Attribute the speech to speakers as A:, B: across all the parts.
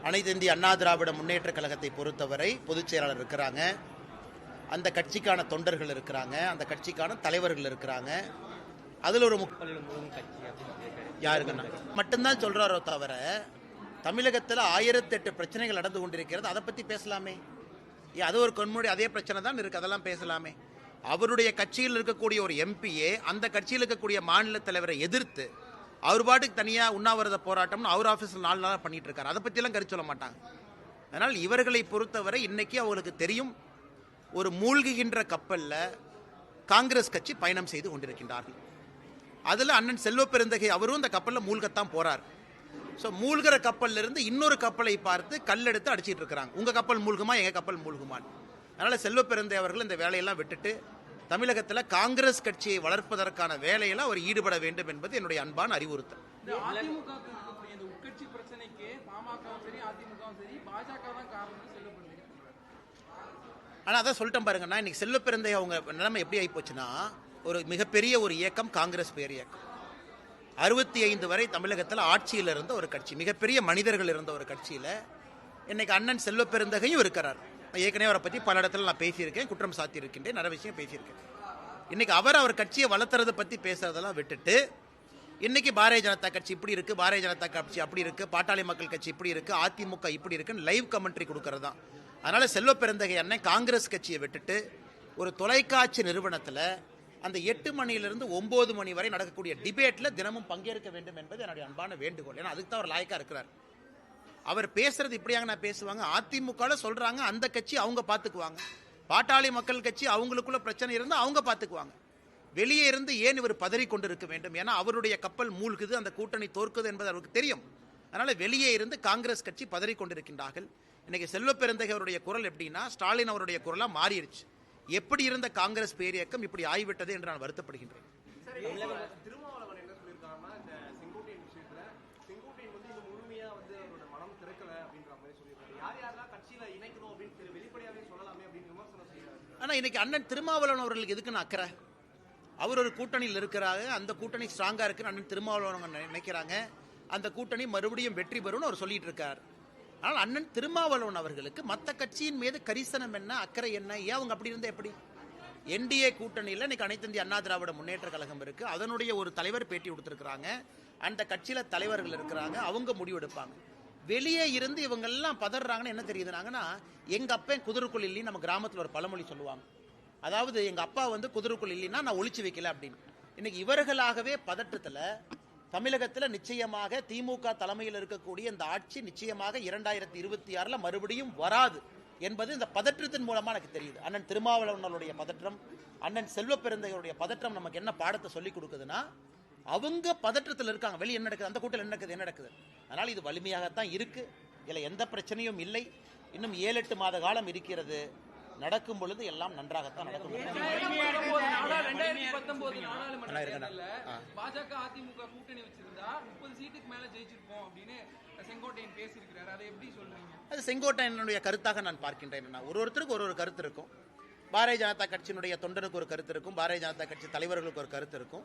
A: அனைத்து இந்திய அண்ணா திராவிட முன்னேற்ற கழகத்தை பொறுத்தவரை பொதுச் செயலாளர் இருக்கிறாங்க, அந்த கட்சிக்கான தொண்டர்கள் இருக்கிறாங்க, அந்த கட்சிக்கான தலைவர்கள் இருக்கிறாங்க. அதில் ஒரு யாருக்குன்னா மட்டும்தான் சொல்றாரோ தவிர தமிழகத்தில் 1008 பிரச்சனைகள் நடந்து கொண்டிருக்கிறது, அதை பற்றி பேசலாமே. அது ஒரு கொன்முடி அதே பிரச்சனை தான் இருக்கு, அதெல்லாம் பேசலாமே. அவருடைய கட்சியில் இருக்கக்கூடிய ஒரு எம்பியே அந்த கட்சியில் இருக்கக்கூடிய மாநில தலைவரை எதிர்த்து அவர் பாட்டுக்கு தனியாக உண்ணாவிரத போராட்டம்னு அவர் ஆஃபீஸில் 4 நாளாக பண்ணிட்டு இருக்காரு. அதை பற்றியெல்லாம் கருத்து சொல்ல மாட்டாங்க. அதனால் இவர்களை பொறுத்தவரை இன்னைக்கு அவங்களுக்கு தெரியும், ஒரு மூழ்குகின்ற கப்பலில் காங்கிரஸ் கட்சி பயணம் செய்து கொண்டிருக்கின்றார்கள். அதில் அண்ணன் செல்வ பெருந்தகை அவரும் அந்த கப்பலில் மூழ்கத்தான் போறார். ஸோ மூழ்கிற கப்பலில் இருந்து இன்னொரு கப்பலை பார்த்து கல்லெடுத்து அடிச்சிட்டு இருக்கிறாங்க. உங்கள் கப்பல் மூழ்குமா, எங்கள் கப்பல் மூழ்குமான்னு. அதனால் செல்வ பெருந்தகை அவர்கள் இந்த வேலையெல்லாம் விட்டுட்டு தமிழகத்தில் காங்கிரஸ் கட்சியை வளர்ப்பதற்கான வேலையில் அவர் ஈடுபட வேண்டும் என்பது என்னுடைய அன்பான அறிவுறுத்தல். ஆனால் அதான் சொல்லிட்டேன் பாருங்கன்னா, இன்னைக்கு செல்வ பெருந்தகை அவங்க நிலைமை எப்படி ஆகி போச்சுன்னா, ஒரு மிகப்பெரிய ஒரு இயக்கம் காங்கிரஸ் பேர் இயக்கம். 65 வரை தமிழகத்தில் ஆட்சியில் இருந்த ஒரு கட்சி, மிகப்பெரிய மனிதர்கள் இருந்த ஒரு கட்சியில் இன்னைக்கு அண்ணன் செல்வ பெருந்தகையும் இருக்கிறார். ஏற்கனவே அவரை பற்றி பல இடத்துல நான் பேசியிருக்கேன், குற்றம் சாத்தி இருக்கின்றேன், நிறைய விஷயம் பேசியிருக்கேன். இன்னைக்கு அவர் கட்சியை வளர்த்துறதை பற்றி பேசுறதெல்லாம் விட்டுட்டு இன்னைக்கு பாரதிய ஜனதா கட்சி இப்படி இருக்கு, பாரதிய ஜனதா கட்சி அப்படி இருக்கு, பாட்டாளி மக்கள் கட்சி இப்படி இருக்கு, அதிமுக இப்படி இருக்குன்னு லைவ் கமெண்ட்ரி கொடுக்கறது தான். அதனால செல்வ பெருந்தகை அண்ணன் காங்கிரஸ் கட்சியை விட்டுட்டு ஒரு தொலைக்காட்சி நிறுவனத்தில் அந்த 8 மணியிலிருந்து 9 மணி வரை நடக்கக்கூடிய டிபேட்டில் தினமும் பங்கேற்க வேண்டும் என்பது என்னுடைய அன்பான வேண்டுகோள். ஏன்னா அதுக்கு தான் அவர் லாயக்கா இருக்கிறார். அவர் பேசுறது இப்படியாங்க நான் பேசுவாங்க, அதிமுக சொல்றாங்க அந்த கட்சி அவங்க பார்த்துக்குவாங்க, பாட்டாளி மக்கள் கட்சி அவங்களுக்குள்ள பிரச்சனை இருந்தால் அவங்க பார்த்துக்குவாங்க. வெளியே இருந்து ஏன் இவர் பதறி கொண்டு இருக்க வேண்டும்? ஏன்னா அவருடைய கப்பல் மூழ்குது, அந்த கூட்டணி தோற்குது என்பது அவருக்கு தெரியும். அதனால வெளியே இருந்து காங்கிரஸ் கட்சி பதறி கொண்டிருக்கின்றார்கள். இன்னைக்கு செல்வ பெருந்தகை அவருடைய குரல் எப்படின்னா ஸ்டாலின் அவருடைய குரலா மாறிடுச்சு. எப்படி இருந்த காங்கிரஸ் பேரியக்கம் இப்படி ஆகிவிட்டது என்று நான் வருத்தப்படுகின்றேன். ஆனா இன்னைக்கு அண்ணன் திருமாவளவன் அவர்களுக்கு எதுக்குன்னு அக்கறை? அவர் ஒரு கூட்டணியில் இருக்கிறாங்க, அந்த கூட்டணி ஸ்ட்ராங்கா இருக்குன்னு அண்ணன் திருமாவளவன் நினைக்கிறாங்க, அந்த கூட்டணி மறுபடியும் வெற்றி பெறும்னு அவர் சொல்லிட்டு இருக்கார். ஆனால் அண்ணன் திருமாவளவன் அவர்களுக்கு மற்ற கட்சியின் மீது கரிசனம் என்ன, அக்கறை என்ன? ஏன் அவங்க அப்படி இருந்தா எப்படி? என்டிஏ கூட்டணியில் இன்னைக்கு அனைத்து இந்திய அண்ணா திராவிட முன்னேற்ற கழகம் இருக்கு, அதனுடைய ஒரு தலைவர் பேட்டி கொடுத்திருக்கிறாங்க, அந்த கட்சியில தலைவர்கள் இருக்கிறாங்க, அவங்க முடிவெடுப்பாங்க. வெளியே இருந்து இவங்க எல்லாம் பதறாங்கன்னு என்ன தெரியுதுனாங்கன்னா, எங்க அப்பா குதிரைக்குள் இல்லைன்னு நம்ம கிராமத்தில் ஒரு பழமொழி சொல்லுவாங்க. அதாவது எங்க அப்பா குதிரைக்குள் இல்லைன்னா நான் ஒளிச்சு வைக்கல அப்படின்னு. இன்னைக்கு இவர்களாகவே பதற்றத்தில் தமிழகத்தில் நிச்சயமாக திமுக தலைமையில் இருக்கக்கூடிய இந்த ஆட்சி நிச்சயமாக 2026 மறுபடியும் வராது என்பது இந்த பதற்றத்தின் மூலமா எனக்கு தெரியுது. அண்ணன் திருமாவளவனுடைய பதற்றம், அண்ணன் செல்வ பெருந்தகையுடைய பதற்றம் நமக்கு என்ன பாடத்தை சொல்லி கொடுக்குதுன்னா, அவங்க பதற்றத்தில் இருக்காங்க. வெளியே என்ன நடக்குது, அந்த கூட்டத்தில் என்ன நடக்குது. அதனால் இது வலிமையாகத்தான் இருக்கு, இல்லை எந்த பிரச்சனையும் இல்லை. இன்னும் 7-8 மாத காலம் இருக்கிறது. நடக்கும் பொழுது எல்லாம் நன்றாகத்தான் நடக்கும்.
B: பாஜக அதிமுக கூட்டணி வச்சிருந்தா 30 சீட்டுக்கு மேல ஜெயிச்சிருப்போம் அப்படின்னு செங்கோட்டையன் பேசியிருக்கிறார். அதை எப்படி சொல்றீங்க?
A: அது செங்கோட்டையனுடைய கருத்தாக நான் பார்க்கின்றேன். ஒருத்தருக்கு ஒரு கருத்து இருக்கும். பாரதிய ஜனதா கட்சியினுடைய தொண்டனுக்கு ஒரு கருத்து இருக்கும், பாரதிய ஜனதா கட்சி தலைவர்களுக்கு ஒரு கருத்து இருக்கும்.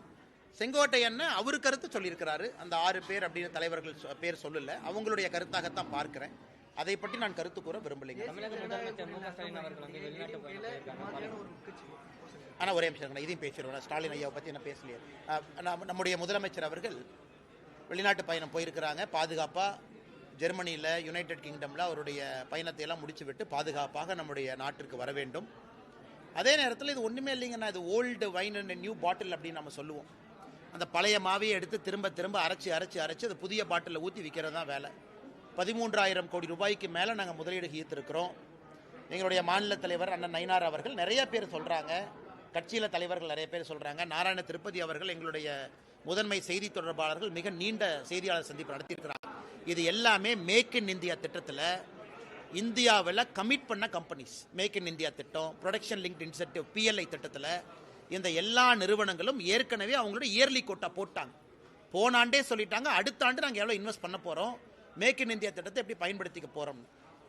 A: செங்கோட்டையன் அவரு கருத்து சொல்லியிருக்கிறாரு. அந்த 6 பேர் அப்படின்னு தலைவர்கள் பேர் சொல்லல, அவங்களுடைய கருத்தாகத்தான் பார்க்கிறேன். அதை பற்றி நான் கருத்து கூற விரும்பலைங்க. ஆனா ஒரே நிமிஷம் இதையும் பேசிடுவேன். ஸ்டாலின் ஐயாவை பத்தி என்ன பேசலையே. நம்முடைய முதலமைச்சர் அவர்கள் வெளிநாட்டு பயணம் போயிருக்கிறாங்க. பாதுகாப்பா ஜெர்மனியில், யுனைடெட் கிங்டம்ல அவருடைய பயணத்தை எல்லாம் முடிச்சு விட்டு பாதுகாப்பாக நம்முடைய நாட்டிற்கு வர வேண்டும். அதே நேரத்தில் இது ஒண்ணுமே இல்லைங்கன்னா, இது old wine and new bottle அப்படின்னு நம்ம சொல்லுவோம். அந்த பழைய மாவையை எடுத்து திரும்ப அரைச்சி அது புதிய பாட்டிலில் ஊற்றி விற்கிறது தான் வேலை. 13,000 கோடி ரூபாய்க்கு மேலே நாங்கள் முதலீடு ஈர்த்திருக்கிறோம். எங்களுடைய மாநில தலைவர் அண்ணன் நயினார் அவர்கள் நிறைய பேர் சொல்கிறாங்க, கட்சியில் தலைவர்கள் நிறைய பேர் சொல்கிறாங்க. நாராயண திருப்பதி அவர்கள் எங்களுடைய முதன்மை செய்தி தொடர்பாளர்கள் மிக நீண்ட செய்தியாளர் சந்திப்பு நடத்தியிருக்கிறாங்க. இது எல்லாமே மேக் இன் இந்தியா திட்டத்தில் இந்தியாவில் கமிட் பண்ண கம்பெனிஸ். மேக் இன் இந்தியா திட்டம், ப்ரொடக்ஷன் லிங்க்ட் இன்சென்டிவ் PLI திட்டத்தில் இந்த எல்லா நிறுவனங்களும் ஏற்கனவே அவங்களோட இயர்லி கோட்டா போட்டாங்க. போன ஆண்டே சொல்லிட்டாங்க, அடுத்த ஆண்டு நாங்கள் எவ்வளோ இன்வெஸ்ட் பண்ண போகிறோம், மேக் இன் இந்தியா திட்டத்தை எப்படி பயன்படுத்திக்க போகிறோம்.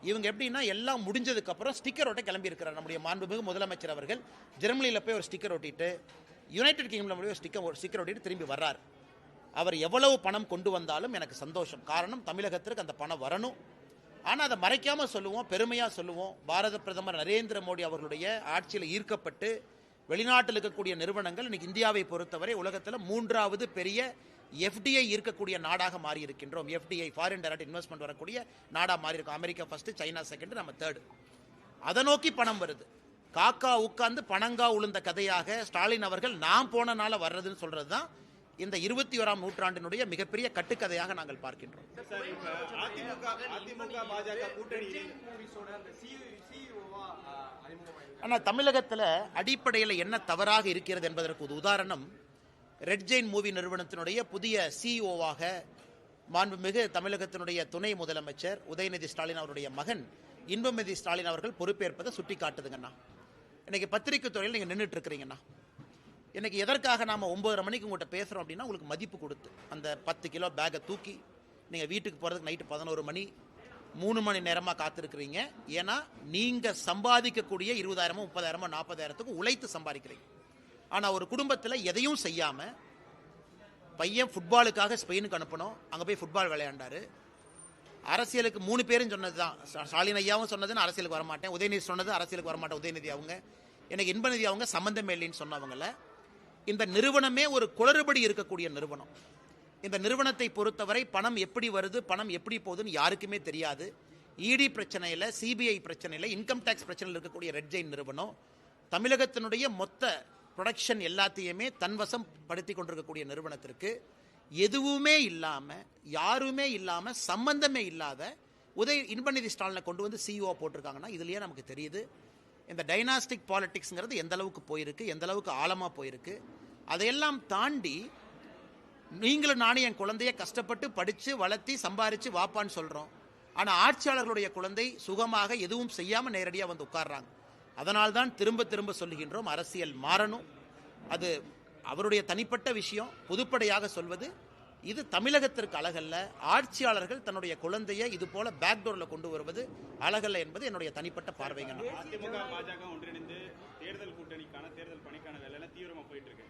A: இவங்க எப்படின்னா எல்லாம் முடிஞ்சதுக்கப்புறம் ஸ்டிக்கர் ஒட்ட கிளம்பி இருக்கிறார். நம்முடைய மாண்புமிகு முதலமைச்சர் அவர்கள் ஜெர்மனியில் போய் ஒரு ஸ்டிக்கர் ஒட்டிட்டு, யுனைடெட் கிங்டம்ல போய் ஒரு ஸ்டிக்கர் ஒட்டிட்டு திரும்பி வர்றார். அவர் எவ்வளவு பணம் கொண்டு வந்தாலும் எனக்கு சந்தோஷம். காரணம் தமிழகத்திற்கு அந்த பணம் வரணும். ஆனால் அதை மறைக்காமல் சொல்லுவோம், பெருமையாக சொல்லுவோம். பாரத பிரதமர் நரேந்திர மோடி அவர்களுடைய ஆட்சியில் ஈர்க்கப்பட்டு வெளிநாட்டில் இருக்கக்கூடிய நிறுவனங்கள் இன்னைக்கு இந்தியாவை பொறுத்தவரை உலகத்தில் 3வது பெரிய எஃப்டிஐ இருக்கக்கூடிய நாடாக மாறி இருக்கின்றோம். எஃப்டிஐ, ஃபாரின் டைரக்ட் இன்வெஸ்ட்மெண்ட் வரக்கூடிய நாடாக மாறி இருக்கும். அமெரிக்கா ஃபர்ஸ்ட், சைனா செகண்ட், நம்ம தேர்டு. அதை நோக்கி பணம் வருது. காக்கா உட்கார்ந்து பணங்கா உளுந்த கதையாக ஸ்டாலின் அவர்கள் நான் போனனால வர்றதுன்னு சொல்றது தான் இந்த 21ஆம் நூற்றாண்டினுடைய மிகப்பெரிய கட்டுக்கதையாக நாங்கள் பார்க்கின்றோம். ஆனால் தமிழகத்தில் அடிப்படையில் என்ன தவறாக இருக்கிறது என்பதற்கு ஒரு உதாரணம், ரெட் ஜெயின் மூவி நிறுவனத்தினுடைய புதிய சிஇஓவாக மாண்புமிகு தமிழகத்தினுடைய துணை முதலமைச்சர் உதயநிதி ஸ்டாலின் அவருடைய மகன் இன்பநிதி ஸ்டாலின் அவர்கள் பொறுப்பேற்பதை சுட்டி காட்டுதுங்கண்ணா. இன்னைக்கு பத்திரிகை துறையில் நீங்கள் நின்றுட்டு இருக்கிறீங்கண்ணா. இன்னைக்கு எதற்காக நாம் 9:30 மணிக்கு உங்கள்கிட்ட பேசுகிறோம் அப்படின்னா உங்களுக்கு மதிப்பு கொடுத்து அந்த 10 கிலோ பேக்கை தூக்கி நீங்கள் வீட்டுக்கு போகிறதுக்கு நைட்டு 11 மணி 3 மணி நேரமாக காத்திருக்கிறீங்க. ஏன்னா நீங்கள் சம்பாதிக்கக்கூடிய 20,000 30,000 40,000த்துக்கு உழைத்து சம்பாதிக்கிறீங்க. ஆனால் ஒரு குடும்பத்தில் எதையும் செய்யாமல் பையன் ஃபுட்பாலுக்காக ஸ்பெயினுக்கு அனுப்பணும், அங்கே போய் ஃபுட்பால் விளையாண்டாரு. அரசியலுக்கு 3 பேரும் சொன்னது தான். ஸ்டாலின் ஐயாவும் சொன்னதுன்னு அரசியலுக்கு வரமாட்டேன், உதயநிதி சொன்னது அரசியலுக்கு வரமாட்டேன், உதயநிதி அவங்க எனக்கு இன்பநிதி அவங்க சம்பந்தமே இல்லைன்னு சொன்னவங்கள. இந்த நிறுவனமே ஒரு குளறுபடி இருக்கக்கூடிய நிறுவனம். இந்த நிறுவனத்தை பொறுத்தவரை பணம் எப்படி வருது, பணம் எப்படி போகுதுன்னு யாருக்குமே தெரியாது. இடி பிரச்சனையில், சிபிஐ பிரச்சனையில், இன்கம் டேக்ஸ் பிரச்சனையில் இருக்கக்கூடிய ரெட் ஜெயின் நிறுவனம் தமிழகத்தினுடைய மொத்த ப்ரொடக்ஷன் எல்லாத்தையுமே தன்வசம் படுத்தி கொண்டிருக்கக்கூடிய நிறுவனத்திற்கு எதுவுமே இல்லாமல், யாருமே இல்லாமல், சம்பந்தமே இல்லாத இன்பநிதி ஸ்டாலினை கொண்டு வந்து சிஇஓ போட்டிருக்காங்கன்னா இதுலயே நமக்கு தெரியுது இந்த டைனாஸ்டிக் பாலிடிக்ஸ்ங்கிறது எந்த அளவுக்கு போயிருக்கு, எந்த அளவுக்கு ஆழமாக போயிருக்கு. அதையெல்லாம் தாண்டி நீங்களும் நானும் என் குழந்தைய கஷ்டப்பட்டு படித்து வளர்த்தி சம்பாரித்து வாப்பான்னு சொல்கிறோம். ஆனால் ஆட்சியாளர்களுடைய குழந்தை சுகமாக எதுவும் செய்யாமல் நேரடியாக வந்து உட்கார்றாங்க. அதனால்தான் திரும்ப திரும்ப சொல்லுகின்றோம், அரசியல் மாறணும். அது அவருடைய தனிப்பட்ட விஷயம். பொதுப்படையாக சொல்வது இது தமிழகத்திற்கு அழகல்ல. ஆட்சியாளர்கள் தன்னுடைய குழந்தையை இது போல பேக்டோர்ல கொண்டு வருவது அழகல்ல என்பது என்னுடைய தனிப்பட்ட பார்வைங்க.
C: அதிமுக பாஜக ஒன்றிணைந்து தேர்தல் கூட்டணிக்கான தேர்தல் பணிக்கான வேலையில தீவிரமா போயிட்டு இருக்கு.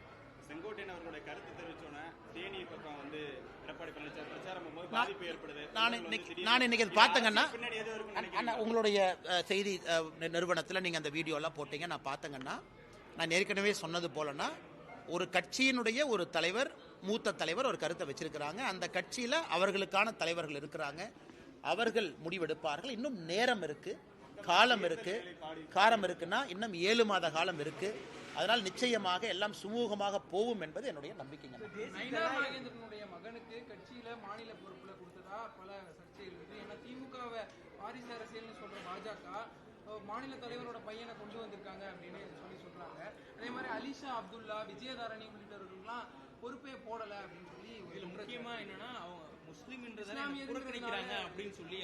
C: செங்கோட்டையன் அவர்களுடைய கருத்து தெரிவிச்சோன்னா தேனி பக்கம் வந்து எடப்பாடி பழனிசாமி பிரச்சாரம் போது பாதிப்பு ஏற்படுது.
A: நான் இன்னைக்கு பார்த்தேங்கன்னா உங்களுடைய செய்தி நிறுவனத்தில் நீங்க அந்த வீடியோ எல்லாம் போட்டீங்க, நான் பார்த்தேங்கன்னா நான் ஏற்கனவே சொன்னது போலன்னா ஒரு கட்சியினுடைய ஒரு தலைவர், மூத்த தலைவர் ஒரு கருத்தை வச்சிருக்கிறாங்க. அந்த கட்சியில் அவர்களுக்கான தலைவர்கள் இருக்கிறாங்க, அவர்கள் முடிவெடுப்பார்கள். இன்னும் நேரம் இருக்கு, காலம் இருக்கு. காலம் இருக்குன்னா இன்னும் 7 மாத காலம் இருக்கு. அதனால் நிச்சயமாக எல்லாம் சுமூகமாக போகும் என்பது என்னுடைய நம்பிக்கைங்க.
B: நாகேந்திரனுடைய மகனுக்கு கட்சியில மாநில பொறுப்புல கொடுத்ததா பல சர்ச்சைகள் இருக்கு. ஏன்னா திமுகவை வாரிசு அரசியல்னு சொல்ற பாஜக மாநில தலைவரோட பையனை கொண்டு வந்திருக்காங்க அப்படின்னு சொல்லி சொல்றாங்க. அதே மாதிரி அலிஷா அப்துல்லா, விஜயதாரணி உள்ளிட்டவர்கள்லாம் பொறுப்பே போடல அப்படின்னு சொல்லி.
D: இதுல முக்கியமா என்னன்னா அவங்க முஸ்லீம் புறக்கணிக்கிறாங்க அப்படின்னு சொல்லி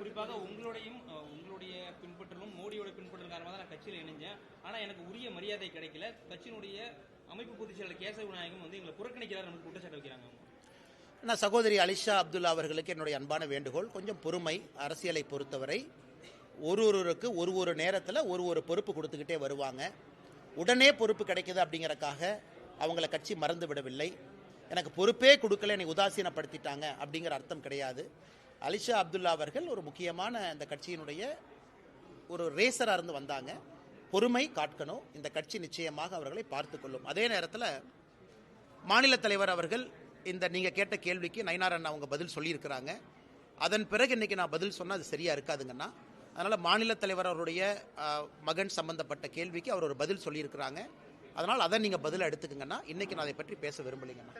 D: குறிப்பாக உங்களுடைய பின்பற்றலும் மோடியோட பின்பற்றல் காரணமாக தான் நான் கட்சியில் இணைஞ்சேன். ஆனா எனக்கு உரிய மரியாதை கிடைக்கல. கட்சியினுடைய அமைப்பு பொதுச் செயலர் கேசவ விநாயகம் வந்து எங்களை புறக்கணிக்கிறார் நமக்கு குற்றச்சாட்டு வைக்கிறாங்க.
A: நான் சகோதரி அலிஷா அப்துல்லா அவர்களுக்கு என்னுடைய அன்பான வேண்டுகோள், கொஞ்சம் பொறுமை. அரசியலை பொறுத்தவரை ஒருவருக்கு ஒரு நேரத்தில் ஒரு பொறுப்பு கொடுத்துக்கிட்டே வருவாங்க. உடனே பொறுப்பு கிடைக்குது அப்படிங்கிறக்காக அவங்கள கட்சி மறந்து விடவில்லை. எனக்கு பொறுப்பே கொடுக்கல, என்னை உதாசீனப்படுத்திட்டாங்க அப்படிங்கிற அர்த்தம் கிடையாது. அலிஷா அப்துல்லா அவர்கள் ஒரு முக்கியமான இந்த கட்சியினுடைய ஒரு ரேசராக இருந்து வந்தாங்க. பொறுமை காட்கணும். இந்த கட்சி நிச்சயமாக அவர்களை பார்த்து கொள்ளும். அதே நேரத்தில் மாநில தலைவர் அவர்கள் இந்த நீங்கள் கேட்ட கேள்விக்கு நயினார் அண்ணா அவங்க பதில் சொல்லியிருக்கிறாங்க. அதன் பிறகு இன்றைக்கி நான் பதில் சொன்னால் அது சரியாக இருக்காதுங்கண்ணா. அதனால் மாநில தலைவர் அவருடைய மகன் சம்பந்தப்பட்ட கேள்விக்கு அவர் ஒரு பதில் சொல்லியிருக்கிறாங்க. அதனால் அதை நீங்கள் பதிலாக எடுத்துக்கங்கண்ணா. இன்றைக்கி நான் அதை பற்றி பேச விரும்பலைங்கண்ணா.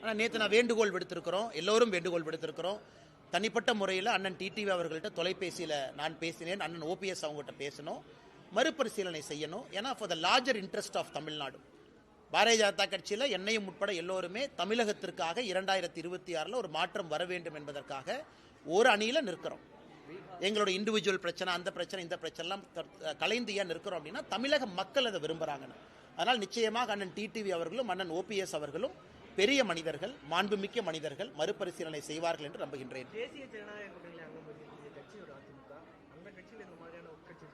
A: ஆனால் நேற்று நான் வேண்டுகோள் விடுத்திருக்கிறோம், எல்லோரும் வேண்டுகோள் விடுத்திருக்கிறோம். தனிப்பட்ட முறையில் அண்ணன் டிடிவி அவர்கள்ட்ட தொலைபேசியில் நான் பேசினேன், அண்ணன் ஓபிஎஸ் அவங்ககிட்ட பேசணும், மறுபரிசீலனை செய்யணும். ஏன்னா for the larger interest of Tamil Nadu, Bharatiya Janata கட்சியில் என்னையும் உட்பட எல்லோருமே தமிழகத்திற்காக 2026 ஒரு மாற்றம் வர வேண்டும் என்பதற்காக ஒரு அணியில் நிற்கிறோம். எங்களோட இண்டிவிஜுவல் பிரச்சனை, அந்த பிரச்சனை, இந்த பிரச்சனைலாம் கலைந்து ஏன் நிற்கிறோம் அப்படின்னா தமிழக மக்கள் அதை விரும்புகிறாங்கன்னு. அதனால் நிச்சயமாக அண்ணன் டிடிவி அவர்களும் அண்ணன் ஓபிஎஸ் அவர்களும் பெரிய மனிதர்கள், மாண்புமிக்க மனிதர்கள், மறுபரிசீலனை செய்வார்கள் என்று நம்புகின்றேன்.
E: தேசிய ஜனநாயக கூட்டணியில் அங்கம் வகிக்கக்கூடிய கட்சியோட அதிமுக, அந்த கட்சியில் இந்த மாதிரியான உட்கட்சி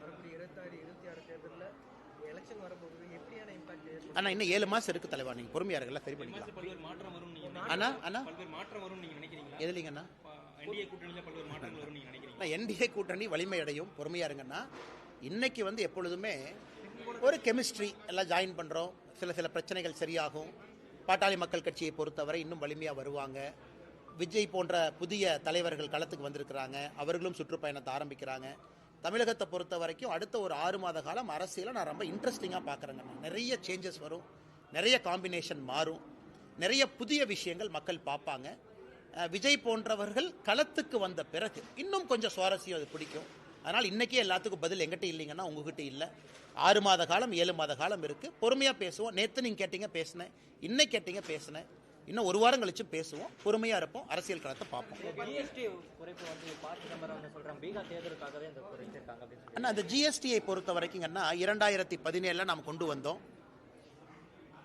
E: வரக்கூடிய 26 தேர்தலில் எலெக்ஷன் வரப்போகுது, எப்படியான இம்பாக்ட்?
A: ஆனால் இன்னும் 7 மாதம் இருக்குது தலைவா, நீங்கள் பொறுமையாக இருக்கலாம், சரி பண்ணிக்கலாம்.
D: பல்வேறு மாற்றம் வரும் நீங்க
A: அண்ணா
D: பல்வேறு மாற்றம் வரும் நீங்க நினைக்கிறீங்களா?
A: எதுலிங்கண்ணா?
D: என்டிஏ கூட்டணியில பல்வேறு மாற்றங்கள் வரும் நீங்க நினைக்கிறீங்களா?
A: நான் என்டிஏ கூட்டணி வலிமை அடையும், பொறுமையாக இருங்கன்னா. இன்னைக்கு வந்து எப்பொழுதுமே ஒரு கெமிஸ்ட்ரி எல்லாம் ஜாயின் பண்ணுறோம், சில பிரச்சனைகள் சரியாகும். பாட்டாளி மக்கள் கட்சியை பொறுத்தவரை இன்னும் வலிமையாக வருவாங்க. விஜய் போன்ற புதிய தலைவர்கள் களத்துக்கு வந்திருக்கிறாங்க, அவர்களும் சுற்றுப்பயணத்தை ஆரம்பிக்கிறாங்க. தமிழகத்தை பொறுத்த வரைக்கும் அடுத்த ஒரு 6 மாத காலம் அரசியலை நான் ரொம்ப இன்ட்ரெஸ்டிங்காக பார்க்குறேங்க. நிறைய சேஞ்சஸ் வரும், நிறைய காம்பினேஷன் மாறும், நிறைய புதிய விஷயங்கள் மக்கள் பார்ப்பாங்க. விஜய் போன்றவர்கள் களத்துக்கு வந்த பிறகு இன்னும் கொஞ்சம் சுவாரஸ்யம் அது பிடிக்கும். அதனால் இன்றைக்கே எல்லாத்துக்கும் பதில் எங்கிட்ட இல்லைங்கன்னா உங்ககிட்ட இல்லை. 6 மாத காலம் 7 மாத காலம் இருக்குது, பொறுமையாக பேசுவோம். நேற்று நீங்கள் கேட்டீங்க பேசினேன், இன்னைக்கு கேட்டீங்க பேசினேன், இன்னும் 1 வாரம் கழிச்சு பேசுவோம், பொறுமையாக இருப்போம், அரசியல் களத்தை பார்ப்போம்.
F: ஜிஎஸ்டி குறைப்பு வந்து ப. சிதம்பரம் சொல்றாங்க பீகார் தேர்தலுக்காகவே இந்த குறைச்சிருக்காங்க அப்படின்னு சொல்லி.
A: ஆனால் அந்த ஜிஎஸ்டியை பொறுத்த வரைக்குங்கன்னா 2017 நாம் கொண்டு வந்தோம்.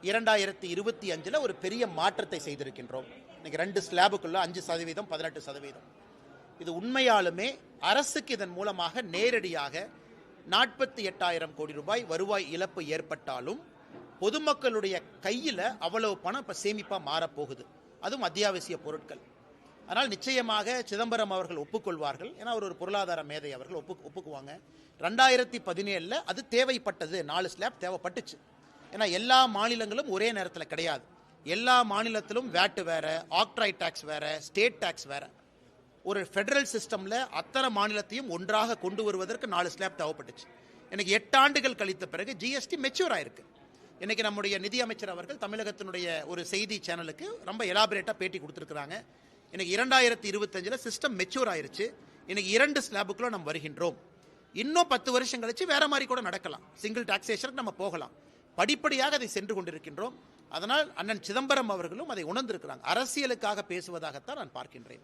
A: 2025 ஒரு பெரிய மாற்றத்தை செய்திருக்கின்றோம். இன்னைக்கு 2 ஸ்லாபுக்குள்ள 5%, 18%. இது உண்மையாலுமே அரசுக்கு இதன் மூலமாக நேரடியாக 48,000 கோடி ரூபாய் வருவாய் இழப்பு ஏற்பட்டாலும் பொதுமக்களுடைய கையில் அவ்வளவு பணம் இப்போ சேமிப்பாக மாறப்போகுது, அதுவும் அத்தியாவசிய பொருட்கள். அதனால் நிச்சயமாக சிதம்பரம் அவர்கள் ஒப்புக்கொள்வார்கள், ஏன்னா அவர் ஒரு பொருளாதார மேதை, அவர்கள் ஒப்புக்குவாங்க. 2017 அது தேவைப்பட்டது, 4 ஸ்லாப் தேவைப்பட்டுச்சு. ஏன்னா எல்லா மாநிலங்களும் ஒரே நேரத்தில் கிடையாது, எல்லா மாநிலத்திலும் வேட்டு வேற, ஆக்ட்ராய் டாக்ஸ் வேற, ஸ்டேட் டாக்ஸ் வேற. ஒரு ஃபெடரல் சிஸ்டமில் அத்தனை மாநிலத்தையும் ஒன்றாக கொண்டு வருவதற்கு 4 ஸ்லாப் தேவைப்பட்டுச்சு. எனக்கு 8 ஆண்டுகள் கழித்த பிறகு ஜிஎஸ்டி மெச்சூர் ஆயிருக்கு. இன்னைக்கு நம்முடைய நிதியமைச்சர் அவர்கள் தமிழகத்தினுடைய ஒரு செய்தி சேனலுக்கு ரொம்ப எலாபரேட்டாக பேட்டி கொடுத்துருக்குறாங்க. இன்னைக்கு 2025 சிஸ்டம் மெச்சூர் ஆயிருச்சு. இன்னைக்கு 2 ஸ்லாபுக்குள்ள நம்ம வருகின்றோம். இன்னும் 10 வருஷம் கழிச்சு வேற மாதிரி கூட நடக்கலாம், சிங்கிள் டாக்ஸேஷனுக்கு நம்ம போகலாம். படிப்படியாக அதை சென்று கொண்டிருக்கின்றோம். அதனால் அண்ணன் சிதம்பரம் அவர்களும் அதை உணர்ந்திருக்கிறாங்க. அரசியலுக்காக பேசுவதாகத்தான் நான் பார்க்கின்றேன்.